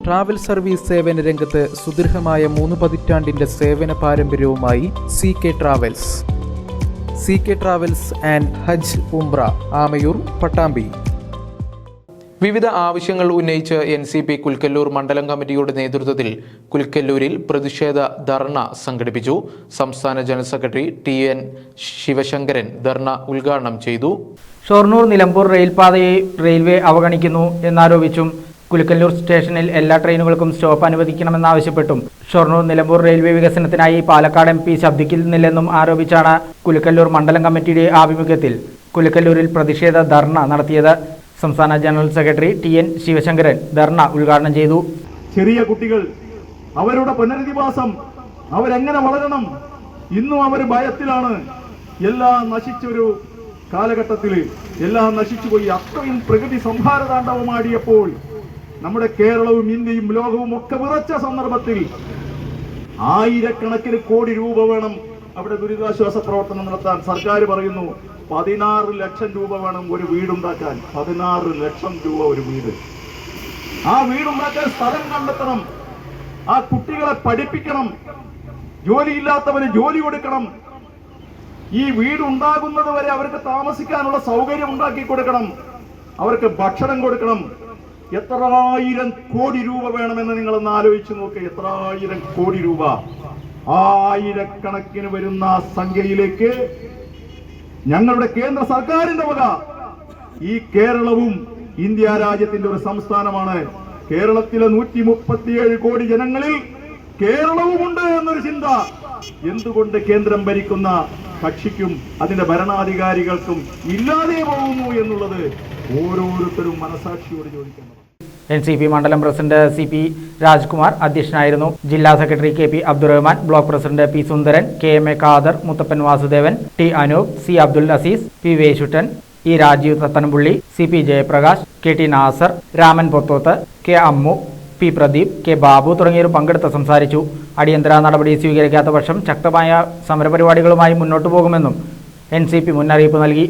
Travel service സേവന രംഗത്ത് സുദീർഘമായ 3 പതിറ്റാണ്ടിന്റെ സേവന പാരമ്പര്യവുമായി CK travels. CK travels and ഹജ്ജ് ഉംറ, ആമയൂർ, പട്ടാമ്പി. വിവിധ ആവശ്യങ്ങൾ ഉന്നയിച്ച് NCP കുൽക്കല്ലൂർ മണ്ഡലം കമ്മിറ്റിയുടെ നേതൃത്വത്തിൽ കുൽക്കല്ലൂരിൽ പ്രതിഷേധ ധർണ സംഘടിപ്പിച്ചു. സംസ്ഥാന ജനറൽ സെക്രട്ടറി TN ശിവശങ്കരൻ ധർണ ഉദ്ഘാടനം ചെയ്തു. ഷൊർണൂർ നിലമ്പൂർ റെയിൽപാതയെ റെയിൽവേ അവഗണിക്കുന്നു എന്നാരോപിച്ചും കുൽക്കല്ലൂർ സ്റ്റേഷനിൽ എല്ലാ ട്രെയിനുകൾക്കും സ്റ്റോപ്പ് അനുവദിക്കണമെന്നാവശ്യപ്പെട്ടും ഷൊർണൂർ നിലമ്പൂർ റെയിൽവേ വികസനത്തിനായി പാലക്കാട് MP ശബ്ദിക്കുന്നില്ലെന്നും ആരോപിച്ചാണ് കുൽക്കല്ലൂർ മണ്ഡലം കമ്മിറ്റിയുടെ ആഭിമുഖ്യത്തിൽ കുൽക്കല്ലൂരിൽ പ്രതിഷേധ ധർണ നടത്തിയത്. സംസ്ഥാന ജനറൽ സെക്രട്ടറി TN ശിവശങ്കരൻ ധർണ ഉദ്ഘാടനം ചെയ്തു. ചെറിയ കുട്ടികൾ, അവരുടെ പുനരധിവാസം, അവരെങ്ങനെ വളരണം, ഇന്നും അവർ ഭയത്തിലാണ്. എല്ലാം നശിച്ചൊരു കാലഘട്ടത്തിൽ എല്ലാം നശിച്ചുപോയി. അത്രയും പ്രകൃതി സംഹാരതാണ്ഡവമാടിയപ്പോൾ നമ്മുടെ കേരളവും ഇന്ത്യയും ലോകവും ഒക്കെ വിറച്ച സന്ദർഭത്തിൽ ആയിരക്കണക്കിന് കോടി രൂപ വേണം അവിടെ ദുരിതാശ്വാസ പ്രവർത്തനം നടത്താൻ. സർക്കാർ പറയുന്നു 16 ലക്ഷം രൂപ വേണം ഒരു വീടുണ്ടാക്കാൻ. 16 ലക്ഷം രൂപ ഒരു വീട്. ആ വീടുണ്ടാക്കാൻ സ്ഥലം കണ്ടെത്തണം, ആ കുട്ടികളെ പഠിപ്പിക്കണം, ജോലിയില്ലാത്തവന് ജോലി കൊടുക്കണം, ഈ വീടുണ്ടാകുന്നത് വരെ അവർക്ക് താമസിക്കാനുള്ള സൗകര്യം ഉണ്ടാക്കി കൊടുക്കണം, അവർക്ക് ഭക്ഷണം കൊടുക്കണം. എത്രായിരം കോടി രൂപ വേണമെന്ന് നിങ്ങളൊന്ന് ആലോചിച്ച് നോക്ക്. എത്രായിരം കോടി രൂപ, ആയിരക്കണക്കിന് വരുന്ന സംഖ്യയിലേക്ക് ഞങ്ങളുടെ കേന്ദ്ര സർക്കാരിന്റെ വക ഈ കേരളവും ഇന്ത്യ രാജ്യത്തിന്റെ ഒരു സംസ്ഥാനമാണ്. കേരളത്തിലെ 137 കോടി ജനങ്ങളിൽ കേരളവുമുണ്ട് എന്നൊരു ചിന്ത എന്തുകൊണ്ട് കേന്ദ്രം ഭരിക്കുന്ന കക്ഷിക്കും അതിന്റെ ഭരണാധികാരികൾക്കും ഇല്ലാതെ പോകുന്നു എന്നുള്ളത് ഓരോരുത്തരും മനസാക്ഷിയോട് ചോദിക്കണം. NCP മണ്ഡലം പ്രസിഡന്റ് CP രാജ്കുമാർ അധ്യക്ഷനായിരുന്നു. ജില്ലാ secretary KP Abdurahman, block president P Sundaran, KMA Khader, Muthappan Vasudevan, T Anoop, C Abdul Azeez, P Veshuttan, E Rajeev Thathanpully, CP Jayaprakash, KT Nasar, Raman Pothoth, K Ammu, P Pradeep, K Babu തുടങ്ങിയവർ പങ്കെടുത്ത് സംസാരിച്ചു. അടിയന്തര നടപടി സ്വീകരിക്കാത്ത പക്ഷം ശക്തമായ സമരപരിപാടികളുമായി മുന്നോട്ടു പോകുമെന്നും NCP മുന്നറിയിപ്പ് നൽകി.